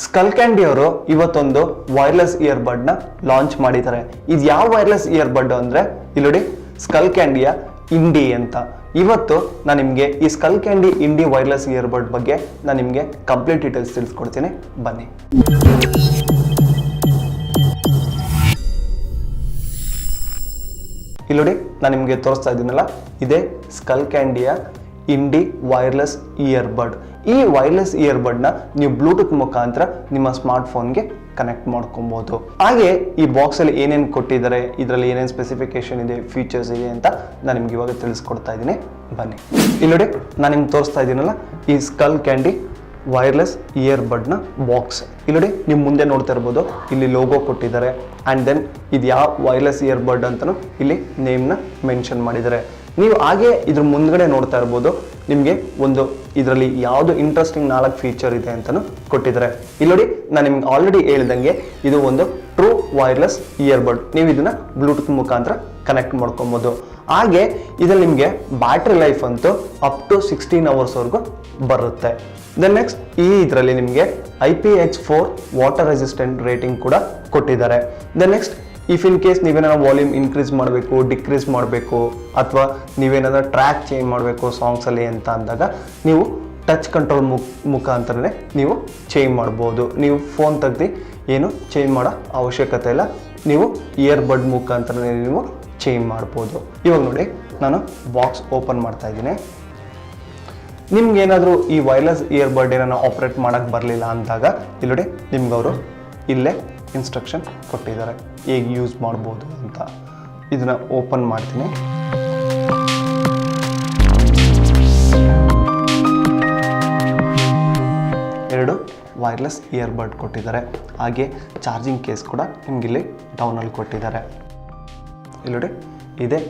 Skull candy ಅವರು ಇವತ್ತೊಂದು wireless earbud ನ ಲಾಂಚ್ ಮಾಡಿದ್ದಾರೆ. ಇದು ಯಾವ ವೈರ್ಲೆಸ್ ಇಯರ್ಬಡ್ ಅಂದ್ರೆ ಇಲ್ಲಿ ಸ್ಕಲ್ ಕ್ಯಾಂಡಿಯ ಇಂಡಿ ಅಂತ. ಇವತ್ತು ನಾನು ನಿಮಗೆ ಈ ಸ್ಕಲ್ ಕ್ಯಾಂಡಿ ಇಂಡಿ ವೈರ್ಲೆಸ್ ಇಯರ್ಬಡ್ ಬಗ್ಗೆ ನಾನು ನಿಮಗೆ ಕಂಪ್ಲೀಟ್ ಡೀಟೇಲ್ಸ್ ತಿಳಿಸ್ಕೊಡ್ತೀನಿ, ಬನ್ನಿ. ಇಲ್ಲಿ ನಾನು ನಿಮಗೆ ತೋರಿಸ್ತಾ ಇದ್ದೀನಲ್ಲ, ಇದೇ ಸ್ಕಲ್ ಕ್ಯಾಂಡಿಯ ಇಂಡಿ ವೈರ್ಲೆಸ್ ಇಯರ್ಬಡ್. ಈ ವೈರ್ಲೆಸ್ ಇಯರ್ಬಡ್ ನ ನೀವು ಬ್ಲೂಟೂತ್ ಮುಖಾಂತರ ನಿಮ್ಮ ಸ್ಮಾರ್ಟ್ ಫೋನ್ಗೆ ಕನೆಕ್ಟ್ ಮಾಡ್ಕೊಬಹುದು. ಹಾಗೆ ಈ ಬಾಕ್ಸ್ ಅಲ್ಲಿ ಏನೇನು ಕೊಟ್ಟಿದ್ದಾರೆ, ಇದರಲ್ಲಿ ಏನೇನು ಸ್ಪೆಸಿಫಿಕೇಶನ್ ಇದೆ, ಫೀಚರ್ಸ್ ಇದೆ ಅಂತ ನಾನು ನಿಮ್ಗೆ ಇವಾಗ ತಿಳಿಸ್ಕೊಡ್ತಾ ಇದ್ದೀನಿ, ಬನ್ನಿ. ಇಲ್ಲಿ ನಾನು ನಿಮ್ಗೆ ತೋರಿಸ್ತಾ ಇದ್ದೀನಲ್ಲ, ಈ ಸ್ಕಲ್ ಕ್ಯಾಂಡಿ ವೈರ್ಲೆಸ್ ಇಯರ್ಬಡ್ ನ ಬಾಕ್ಸ್. ಇಲ್ಲಿ ನೀವು ಮುಂದೆ ನೋಡ್ತಾ ಇರ್ಬೋದು, ಇಲ್ಲಿ ಲೋಗೋ ಕೊಟ್ಟಿದ್ದಾರೆ ಅಂಡ್ ದೆನ್ ಇದು ಯಾವ ವೈರ್ಲೆಸ್ ಇಯರ್ಬಡ್ ಅಂತಾನು ಇಲ್ಲಿ ನೇಮ್ ನ ಮೆನ್ಷನ್ ಮಾಡಿದ್ದಾರೆ. ನೀವು ಹಾಗೆ ಇದ್ರ ಮುಂದ್ಗಡೆ ನೋಡ್ತಾ ಇರ್ಬೋದು, ನಿಮಗೆ ಒಂದು ಇದರಲ್ಲಿ ಯಾವುದು ಇಂಟ್ರೆಸ್ಟಿಂಗ್ 4 ಫೀಚರ್ ಇದೆ ಅಂತಾನು ಕೊಟ್ಟಿದ್ದಾರೆ. ಇಲ್ಲಿ ನಾನು ನಿಮ್ಗೆ ಆಲ್ರೆಡಿ ಹೇಳ್ದಂಗೆ ಇದು ಒಂದು ಟ್ರೂ ವೈರ್ಲೆಸ್ ಇಯರ್ಬಡ್. ನೀವು ಇದನ್ನ ಬ್ಲೂಟೂತ್ ಮುಖಾಂತರ ಕನೆಕ್ಟ್ ಮಾಡ್ಕೊಬಹುದು. ಹಾಗೆ ಇದ್ರಲ್ಲಿ ನಿಮಗೆ ಬ್ಯಾಟ್ರಿ ಲೈಫ್ ಅಂತೂ ಅಪ್ ಟು 16 hours ವರೆಗೂ ಬರುತ್ತೆ. ದೆನ್ ನೆಕ್ಸ್ಟ್ ಇದರಲ್ಲಿ ನಿಮಗೆ IP-H4 ವಾಟರ್ ರೆಸಿಸ್ಟೆಂಟ್ ರೇಟಿಂಗ್ ಕೂಡ ಕೊಟ್ಟಿದ್ದಾರೆ. Then next if in case ನೀವೇನಾದ್ರು ವಾಲ್ಯೂಮ್ ಇನ್ಕ್ರೀಸ್ ಮಾಡಬೇಕು, ಡಿಕ್ರೀಸ್ ಮಾಡಬೇಕು, ಅಥವಾ ನೀವೇನಾದ್ರೂ ಟ್ರ್ಯಾಕ್ ಚೇಂಜ್ ಮಾಡಬೇಕು ಸಾಂಗ್ಸಲ್ಲಿ ಅಂತ ಅಂದಾಗ ನೀವು ಟಚ್ ಕಂಟ್ರೋಲ್ ಮುಖಾಂತರನೇ ನೀವು ಚೇಂಜ್ ಮಾಡ್ಬೋದು. ನೀವು ಫೋನ್ ತೆಗ್ದು ಏನು ಚೇಂಜ್ ಮಾಡೋ ಅವಶ್ಯಕತೆ ಇಲ್ಲ, ನೀವು ಇಯರ್ಬಡ್ ಮುಖಾಂತರನೇ ನೀವು ಚೇಂಜ್ ಮಾಡ್ಬೋದು. ಇವಾಗ ನೋಡಿ, ನಾನು ಬಾಕ್ಸ್ ಓಪನ್ ಮಾಡ್ತಾ ಇದ್ದೀನಿ. ನಿಮ್ಗೆ ಏನಾದರೂ ಈ ವೈರ್ಲೆಸ್ ಇಯರ್ಬಡ್ ಏನಾದ್ರು ಆಪ್ರೇಟ್ ಮಾಡೋಕ್ಕೆ ಬರಲಿಲ್ಲ ಅಂದಾಗ ಇಲ್ಲಿ ನಿಮ್ಗೆ ಅವರು ಇಲ್ಲೇ ಇನ್ಸ್ಟ್ರಕ್ಷನ್ ಕೊಟ್ಟಿದ್ದಾರೆ ಹೇಗೆ ಯೂಸ್ ಮಾಡ್ಬೋದು ಅಂತ. ಇದನ್ನ ಓಪನ್ ಮಾಡ್ತೀನಿ. ಎರಡು ವೈರ್ಲೆಸ್ ಇಯರ್ಬಡ್ ಕೊಟ್ಟಿದ್ದಾರೆ. ಹಾಗೆ ಚಾರ್ಜಿಂಗ್ ಕೇಸ್ ಕೂಡ ನಿಮ್ಗೆ ಇಲ್ಲಿ ಡೌನಲ್ಲಿ ಕೊಟ್ಟಿದ್ದಾರೆ. ಇಲ್ಲಿ ಇದೆ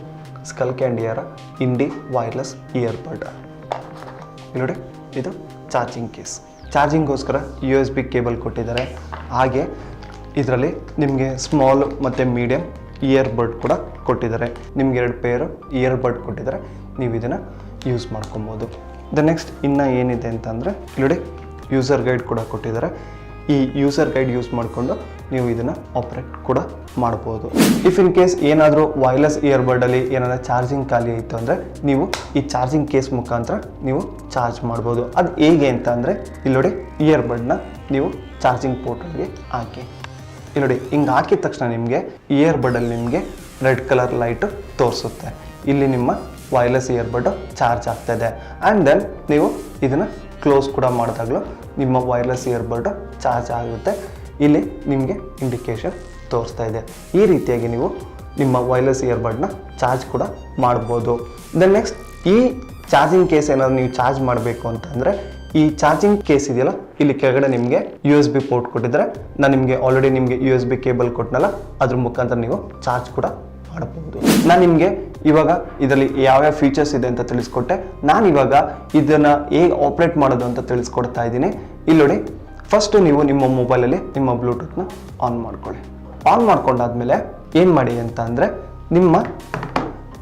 ಸ್ಕಲ್ ಕ್ಯಾಂಡಿಯರ ಇಂಡಿ ವೈರ್ಲೆಸ್ ಇಯರ್ಬಡ್. ಇಲ್ಲಿ ಇದು ಚಾರ್ಜಿಂಗ್ ಕೇಸ್. ಚಾರ್ಜಿಂಗ್ಗೋಸ್ಕರ USB ಕೇಬಲ್ ಕೊಟ್ಟಿದ್ದಾರೆ. ಹಾಗೆ ಇದರಲ್ಲಿ ನಿಮಗೆ ಸ್ಮಾಲ್ ಮತ್ತು ಮೀಡಿಯಮ್ ಇಯರ್ಬಡ್ ಕೂಡ ಕೊಟ್ಟಿದ್ದಾರೆ. ನಿಮ್ಗೆ 2 ಪೇರು ಇಯರ್ಬಡ್ ಕೊಟ್ಟಿದ್ದಾರೆ, ನೀವು ಇದನ್ನು ಯೂಸ್ ಮಾಡ್ಕೊಬೋದು. ನೆಕ್ಸ್ಟ್ ಇನ್ನು ಏನಿದೆ ಅಂತಂದರೆ ಇಲ್ಲಿ ಯೂಸರ್ ಗೈಡ್ ಕೂಡ ಕೊಟ್ಟಿದ್ದಾರೆ. ಈ ಯೂಸರ್ ಗೈಡ್ ಯೂಸ್ ಮಾಡಿಕೊಂಡು ನೀವು ಇದನ್ನು ಆಪ್ರೇಟ್ ಕೂಡ ಮಾಡ್ಬೋದು. ಇಫ್ ಇನ್ ಕೇಸ್ ಏನಾದರೂ ವೈರ್ಲೆಸ್ ಇಯರ್ಬಡಲ್ಲಿ ಏನಾದರೂ ಚಾರ್ಜಿಂಗ್ ಖಾಲಿ ಆಯಿತು ಅಂದರೆ ನೀವು ಈ ಚಾರ್ಜಿಂಗ್ ಕೇಸ್ ಮುಖಾಂತರ ನೀವು ಚಾರ್ಜ್ ಮಾಡ್ಬೋದು. ಅದು ಹೇಗೆ ಅಂತ ಅಂದರೆ ಇಲ್ಲಿ ಇಯರ್ಬಡ್ನ ನೀವು ಚಾರ್ಜಿಂಗ್ ಪೋರ್ಟಲ್ಲಿ ಹಾಕಿ. ಇಲ್ಲಿ ಹಿಂಗೆ ಹಾಕಿದ ತಕ್ಷಣ ನಿಮಗೆ ಇಯರ್ಬಡಲ್ಲಿ ನಿಮಗೆ ರೆಡ್ ಕಲರ್ ಲೈಟು ತೋರಿಸುತ್ತೆ. ಇಲ್ಲಿ ನಿಮ್ಮ ವೈರ್ಲೆಸ್ ಇಯರ್ಬಡ್ ಚಾರ್ಜ್ ಆಗ್ತಾಯಿದೆ. ಆ್ಯಂಡ್ ದೆನ್ ನೀವು ಇದನ್ನು ಕ್ಲೋಸ್ ಕೂಡ ಮಾಡಿದಾಗಲೂ ನಿಮ್ಮ ವೈರ್ಲೆಸ್ ಇಯರ್ಬಡ್ ಚಾರ್ಜ್ ಆಗುತ್ತೆ. ಇಲ್ಲಿ ನಿಮಗೆ ಇಂಡಿಕೇಶನ್ ತೋರಿಸ್ತಾ ಇದೆ. ಈ ರೀತಿಯಾಗಿ ನೀವು ನಿಮ್ಮ ವೈರ್ಲೆಸ್ ಇಯರ್ಬಡ್ನ ಚಾರ್ಜ್ ಕೂಡ ಮಾಡ್ಬೋದು. ದೆನ್ ನೆಕ್ಸ್ಟ್ ಈ ಚಾರ್ಜಿಂಗ್ ಕೇಸ್ ಏನಾದ್ರು ನೀವು ಚಾರ್ಜ್ ಮಾಡಬೇಕು ಅಂತಂದರೆ ಈ ಚಾರ್ಜಿಂಗ್ ಕೇಸ್ ಇದೆಯಲ್ಲ, ಇಲ್ಲಿ ಕೆಳಗಡೆ ನಿಮಗೆ USB ಪೋರ್ಟ್ ಕೊಟ್ಟಿದ್ದಾರೆ. ನಾನು ನಿಮಗೆ ಆಲ್ರೆಡಿ ನಿಮಗೆ USB ಕೇಬಲ್ ಕೊಟ್ಟನಲ್ಲ, ಅದ್ರ ಮುಖಾಂತರ ನೀವು ಚಾರ್ಜ್ ಕೂಡ ಮಾಡಬಹುದು. ನಾನು ನಿಮಗೆ ಇವಾಗ ಇದರಲ್ಲಿ ಯಾವ್ಯಾವ ಫೀಚರ್ಸ್ ಇದೆ ಅಂತ ತಿಳಿಸ್ಕೊಟ್ಟೆ. ನಾನು ಇವಾಗ ಇದನ್ನು ಹೇಗೆ ಆಪ್ರೇಟ್ ಮಾಡೋದು ಅಂತ ತಿಳಿಸ್ಕೊಡ್ತಾ ಇದ್ದೀನಿ. ಇಲ್ಲಿ ಫಸ್ಟು ನೀವು ನಿಮ್ಮ ಮೊಬೈಲಲ್ಲಿ ನಿಮ್ಮ ಬ್ಲೂಟೂತ್ನ ಆನ್ ಮಾಡ್ಕೊಳ್ಳಿ. ಆನ್ ಮಾಡ್ಕೊಂಡಾದ್ಮೇಲೆ ಏನು ಮಾಡಿ ಅಂತ ಅಂದರೆ ನಿಮ್ಮ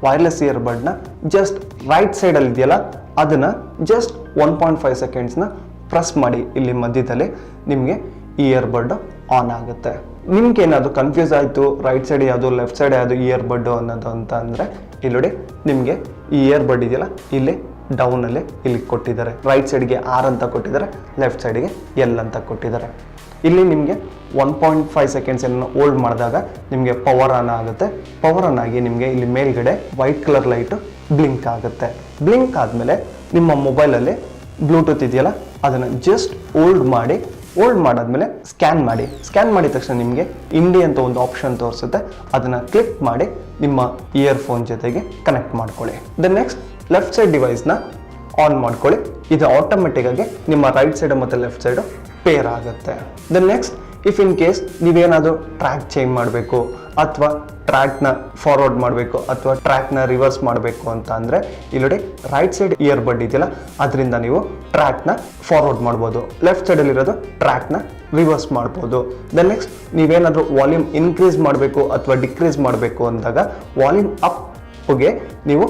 ವೈರ್ಲೆಸ್ ಇಯರ್ಬಡ್ನ ಜಸ್ಟ್ ರೈಟ್ ಸೈಡಲ್ಲಿ ಇದೆಯಲ್ಲ, ಅದನ್ನು ಜಸ್ಟ್ 1.5 ಸೆಕೆಂಡ್ಸ್ನ ಪ್ರೆಸ್ ಮಾಡಿ. ಇಲ್ಲಿ ಮಧ್ಯದಲ್ಲಿ ನಿಮಗೆ ಇಯರ್ಬಡ್ ಆನ್ ಆಗುತ್ತೆ. ನಿಮ್ಗೆ ಏನಾದರೂ ಕನ್ಫ್ಯೂಸ್ ಆಯಿತು, ರೈಟ್ ಸೈಡ್ ಯಾವುದು ಲೆಫ್ಟ್ ಸೈಡ್ ಯಾವುದು ಇಯರ್ಬಡ್ ಅನ್ನೋದು ಅಂತ ಅಂದರೆ ಇಲ್ಲಿ ನಿಮಗೆ ಈ ಇಯರ್ಬಡ್ ಇದೆಯಲ್ಲ, ಇಲ್ಲಿ ಡೌನಲ್ಲಿ ಇಲ್ಲಿ ಕೊಟ್ಟಿದ್ದಾರೆ. ರೈಟ್ ಸೈಡ್ಗೆ R ಅಂತ ಕೊಟ್ಟಿದ್ದಾರೆ, ಲೆಫ್ಟ್ ಸೈಡ್ಗೆ L ಅಂತ ಕೊಟ್ಟಿದ್ದಾರೆ. ಇಲ್ಲಿ ನಿಮಗೆ 1.5 ಸೆಕೆಂಡ್ಸ್ ಏನೋ ಹೋಲ್ಡ್ ಮಾಡಿದಾಗ ನಿಮಗೆ ಪವರ್ ಆನ್ ಆಗುತ್ತೆ. ಪವರ್ ಆನ್ ಆಗಿ ನಿಮಗೆ ಇಲ್ಲಿ ಮೇಲ್ಗಡೆ ವೈಟ್ ಕಲರ್ ಲೈಟು ಬ್ಲಿಂಕ್ ಆಗುತ್ತೆ. ಬ್ಲಿಂಕ್ ಆದಮೇಲೆ ನಿಮ್ಮ ಮೊಬೈಲಲ್ಲಿ ಬ್ಲೂಟೂತ್ ಇದೆಯಲ್ಲ, ಅದನ್ನು ಜಸ್ಟ್ ಹೋಲ್ಡ್ ಮಾಡಾದ್ಮೇಲೆ ಸ್ಕ್ಯಾನ್ ಮಾಡಿದ ತಕ್ಷಣ ನಿಮಗೆ ಇಂಡಿ ಅಂತ ಒಂದು ಆಪ್ಷನ್ ತೋರಿಸುತ್ತೆ. ಅದನ್ನು ಕ್ಲಿಕ್ ಮಾಡಿ ನಿಮ್ಮ ಇಯರ್ಫೋನ್ ಜೊತೆಗೆ ಕನೆಕ್ಟ್ ಮಾಡ್ಕೊಳ್ಳಿ. ದೆನ್ ನೆಕ್ಸ್ಟ್ ಲೆಫ್ಟ್ ಸೈಡ್ ಡಿವೈಸ್ನ ಆನ್ ಮಾಡ್ಕೊಳ್ಳಿ. ಇದು ಆಟೋಮೆಟಿಕ್ಕಾಗಿ ನಿಮ್ಮ ರೈಟ್ ಸೈಡ್ ಮತ್ತು ಲೆಫ್ಟ್ ಸೈಡು ಪೇರ್ ಆಗುತ್ತೆ. Then next if in case ನೀವೇನಾದರೂ ಟ್ರ್ಯಾಕ್ ಚೇಂಜ್ ಮಾಡಬೇಕು, ಅಥವಾ ಟ್ರ್ಯಾಕ್ನ ಫಾರ್ವರ್ಡ್ ಮಾಡಬೇಕು, ಅಥವಾ ಟ್ರ್ಯಾಕ್ನ ರಿವರ್ಸ್ ಮಾಡಬೇಕು ಅಂತ ಅಂದರೆ ಇಲ್ಲಿ ರೈಟ್ ಸೈಡ್ ಇಯರ್ಬಡ್ ಇದೆಯಲ್ಲ, ಅದರಿಂದ ನೀವು ಟ್ರ್ಯಾಕ್ನ ಫಾರ್ವರ್ಡ್ ಮಾಡ್ಬೋದು. ಲೆಫ್ಟ್ ಸೈಡಲ್ಲಿರೋದು ಟ್ರ್ಯಾಕ್ನ ರಿವರ್ಸ್ ಮಾಡ್ಬೋದು. ದೆನ್ ನೆಕ್ಸ್ಟ್ ನೀವೇನಾದರೂ ವಾಲ್ಯೂಮ್ ಇನ್ಕ್ರೀಸ್ ಮಾಡಬೇಕು ಅಥವಾ ಡಿಕ್ರೀಸ್ ಮಾಡಬೇಕು ಅಂದಾಗ ವಾಲ್ಯೂಮ್ ಅಪ್ಗೆ ನೀವು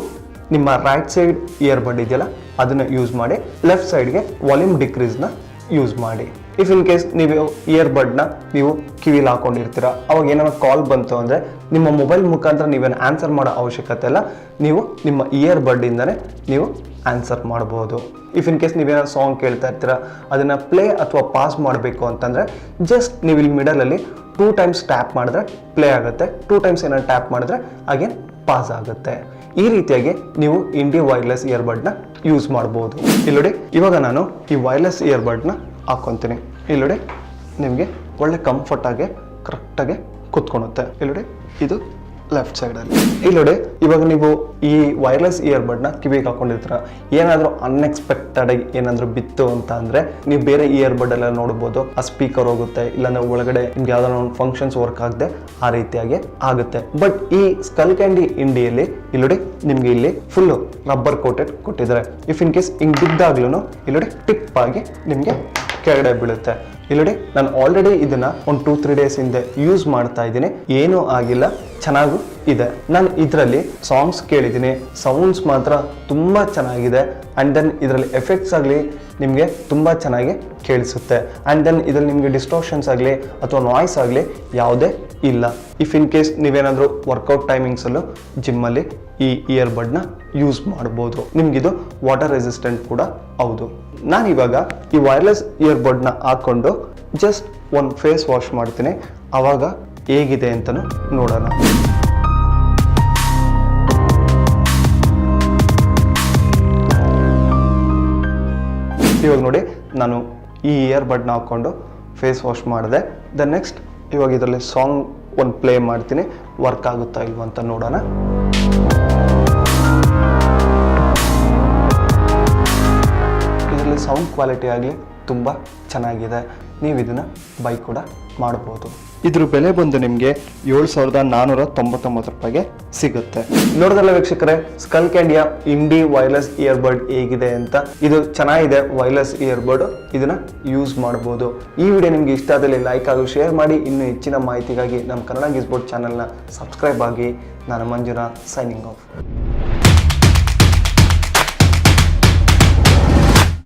ನಿಮ್ಮ ರೈಟ್ ಸೈಡ್ ಇಯರ್ಬಡ್ ಇದೆಯಲ್ಲ, ಅದನ್ನು ಯೂಸ್ ಮಾಡಿ. ಲೆಫ್ಟ್ ಸೈಡ್ಗೆ ವಾಲ್ಯೂಮ್ ಡಿಕ್ರೀಸ್ನ ಯೂಸ್ ಮಾಡಿ. ಇಫ್ ಇನ್ ಕೇಸ್ ನೀವು ಇಯರ್ಬಡ್ನ ನೀವು ಕಿವಿಲಿ ಹಾಕೊಂಡಿರ್ತೀರ, ಅವಾಗ ಏನಾದ್ರು ಕಾಲ್ ಬಂತು ಅಂದರೆ ನಿಮ್ಮ ಮೊಬೈಲ್ ಮುಖಾಂತರ ನೀವೇನು ಆನ್ಸರ್ ಮಾಡೋ ಅವಶ್ಯಕತೆ ಇಲ್ಲ, ನೀವು ನಿಮ್ಮ ಇಯರ್ಬಡ್ಡಿಂದನೇ ನೀವು ಆನ್ಸರ್ ಮಾಡ್ಬೋದು. ಇಫ್ ಇನ್ ಕೇಸ್ ನೀವೇನಾದ್ರು ಸಾಂಗ್ ಕೇಳ್ತಾ ಇರ್ತೀರ, ಅದನ್ನು ಪ್ಲೇ ಅಥವಾ ಪಾಸ್ ಮಾಡಬೇಕು ಅಂತಂದರೆ ಜಸ್ಟ್ ನೀವು ಇಲ್ಲಿ ಮಿಡಲಲ್ಲಿ 2 ಟೈಮ್ಸ್ ಟ್ಯಾಪ್ ಮಾಡಿದ್ರೆ ಪ್ಲೇ ಆಗುತ್ತೆ, 2 ಟೈಮ್ಸ್ ಏನಾದ್ರು ಟ್ಯಾಪ್ ಮಾಡಿದ್ರೆ ಹಾಗೆ ಪಾಸ್ ಆಗುತ್ತೆ. ಈ ರೀತಿಯಾಗಿ ನೀವು ಇಂಡಿ ವೈರ್ಲೆಸ್ ಇಯರ್ಬಡ್ನ ಯೂಸ್ ಮಾಡ್ಬೋದು. ಇಲ್ಲಿ ನೋಡಿ, ಇವಾಗ ನಾನು ಈ ವೈರ್ಲೆಸ್ ಇಯರ್ಬಡ್ನ ಹಾಕ್ಕೊತೀನಿ. ಇಲ್ಲಿ ನೋಡಿ, ನಿಮಗೆ ಒಳ್ಳೆ ಕಂಫರ್ಟಾಗಿ ಕರೆಕ್ಟಾಗಿ ಕೂತ್ಕೊಳುತ್ತೆ. ಇಲ್ಲಿ ನೋಡಿ, ಇದು ಲೆಫ್ಟ್ ಸೈಡಲ್ಲಿ. ಇಲ್ಲಿ ನೋಡಿ, ಇವಾಗ ನೀವು ಈ ವೈರ್ಲೆಸ್ ಇಯರ್ಬಡ್ನ ಕಿವಿಗೆ ಹಾಕೊಂಡಿರ್ತೀರ, ಏನಾದರೂ ಅನ್ಎಕ್ಸ್ಪೆಕ್ಟೆಡ್ ಆಗಿ ಏನಾದರೂ ಬಿತ್ತು ಅಂತ ಅಂದರೆ ನೀವು ಬೇರೆ ಇಯರ್ಬಡ್ ಎಲ್ಲ ನೋಡ್ಬೋದು, ಆ ಸ್ಪೀಕರ್ ಹೋಗುತ್ತೆ, ಇಲ್ಲಾಂದ್ರೆ ಒಳಗಡೆ ನಿಮ್ಗೆ ಯಾವ್ದಾರ ಒಂದು ಫಂಕ್ಷನ್ಸ್ ವರ್ಕ್ ಆಗದೆ ಆ ರೀತಿಯಾಗಿ ಆಗುತ್ತೆ. ಬಟ್ ಈ ಸ್ಕಲ್ ಕ್ಯಾಂಡಿ ಇಂಡಿಯಲ್ಲಿ ಇಲ್ಲಿ ನೋಡಿ, ನಿಮ್ಗೆ ಇಲ್ಲಿ ಫುಲ್ಲು ರಬ್ಬರ್ ಕೋಟೆಡ್ ಕೊಟ್ಟಿದ್ದಾರೆ. ಇಫ್ ಇನ್ ಕೇಸ್ ಹಿಂಗೆ ಬಿದ್ದಾಗ್ಲೂ ಇಲ್ಲಿ ನೋಡಿ ಟಿಪ್ ಆಗಿ ನಿಮಗೆ ಕೆಳಗಡೆ ಬೀಳುತ್ತೆ. ಇಲ್ಲಿ ನೋಡಿ, ನಾನು ಆಲ್ರೆಡಿ ಇದನ್ನ ಒಂದು 2-3 ಡೇಸ್ ಹಿಂದೆ ಯೂಸ್ ಮಾಡ್ತಾ ಇದ್ದೀನಿ, ಏನೂ ಆಗಿಲ್ಲ, ಚೆನ್ನಾಗೂ ಇದೆ. ನಾನು ಇದರಲ್ಲಿ ಸಾಂಗ್ಸ್ ಕೇಳಿದ್ದೀನಿ, ಸೌಂಡ್ಸ್ ಮಾತ್ರ ತುಂಬ ಚೆನ್ನಾಗಿದೆ. ಆ್ಯಂಡ್ ದೆನ್ ಇದರಲ್ಲಿ ಎಫೆಕ್ಟ್ಸ್ ಆಗಲಿ ನಿಮಗೆ ತುಂಬ ಚೆನ್ನಾಗಿ ಕೇಳಿಸುತ್ತೆ. ಆ್ಯಂಡ್ ದೆನ್ ಇದರಲ್ಲಿ ನಿಮಗೆ ಡಿಸ್ಟೋರ್ಷನ್ಸ್ ಆಗಲಿ ಅಥವಾ ನಾಯ್ಸ್ ಆಗಲಿ ಯಾವುದೇ ಇಲ್ಲ. ಇಫ್ ಇನ್ ಕೇಸ್ ನೀವೇನಾದರೂ ವರ್ಕೌಟ್ ಟೈಮಿಂಗ್ಸಲ್ಲೂ ಜಿಮ್ಮಲ್ಲಿ ಈ ಇಯರ್ಬಡ್ನ ಯೂಸ್ ಮಾಡ್ಬೋದು. ನಿಮಗಿದು ವಾಟರ್ ರೆಸಿಸ್ಟೆಂಟ್ ಕೂಡ ಹೌದು. ನಾನಿವಾಗ ಈ ವೈರ್ಲೆಸ್ ಇಯರ್ಬಡ್ನ ಹಾಕ್ಕೊಂಡು ಜಸ್ಟ್ ಒಂದು ಫೇಸ್ ವಾಶ್ ಮಾಡ್ತೀನಿ, ಆವಾಗ ಹೇಗಿದೆ ಅಂತಲೂ ನೋಡೋಣ. ಇವಾಗ ನೋಡಿ, ನಾನು ಈ ಇಯರ್ಬಡ್ನ ಹಾಕ್ಕೊಂಡು ಫೇಸ್ ವಾಶ್ ಮಾಡಿದೆ. ದ ನೆಕ್ಸ್ಟ್ ಇವಾಗ ಇದರಲ್ಲಿ ಸಾಂಗ್ ಒಂದು ಪ್ಲೇ ಮಾಡ್ತೀನಿ, ವರ್ಕ್ ಆಗುತ್ತಾ ಇಲ್ವ ಅಂತ ನೋಡೋಣ. ಇದರಲ್ಲಿ ಸೌಂಡ್ ಕ್ವಾಲಿಟಿ ಆಗಲಿ ತುಂಬ ಚೆನ್ನಾಗಿದೆ, ನೀವು ಇದನ್ನು ಬೈ ಕೂಡ ಮಾಡ್ಬೋದು. ಇದ್ರ ಬೆಲೆ ಬಂದು ನಿಮಗೆ 7,499 ರೂಪಾಯಿಗೆ ಸಿಗುತ್ತೆ. ನೋಡಿದ್ರಲ್ಲ ವೀಕ್ಷಕರೇ, ಸ್ಕಲ್ ಕ್ಯಾಂಡಿಯ ಇಂಡಿ ವೈರ್ಲೆಸ್ ಇಯರ್ಬಡ್ ಹೇಗಿದೆ ಅಂತ. ಇದು ಚೆನ್ನಾಗಿದೆ ವೈರ್ಲೆಸ್ ಇಯರ್ಬಡ್, ಇದನ್ನ ಯೂಸ್ ಮಾಡ್ಬೋದು. ಈ ವಿಡಿಯೋ ನಿಮ್ಗೆ ಇಷ್ಟ ಆದಲ್ಲಿ ಲೈಕ್ ಹಾಗೂ ಶೇರ್ ಮಾಡಿ. ಇನ್ನೂ ಹೆಚ್ಚಿನ ಮಾಹಿತಿಗಾಗಿ ನಮ್ಮ ಕನ್ನಡ ಗಿಸ್ ಬೋರ್ಡ್ ಚಾನಲ್ನ ಸಬ್ಸ್ಕ್ರೈಬ್ ಆಗಿ. ನಾನು ಮಂಜುನಾಥ್, ಸೈನಿಂಗ್ ಆಫ್.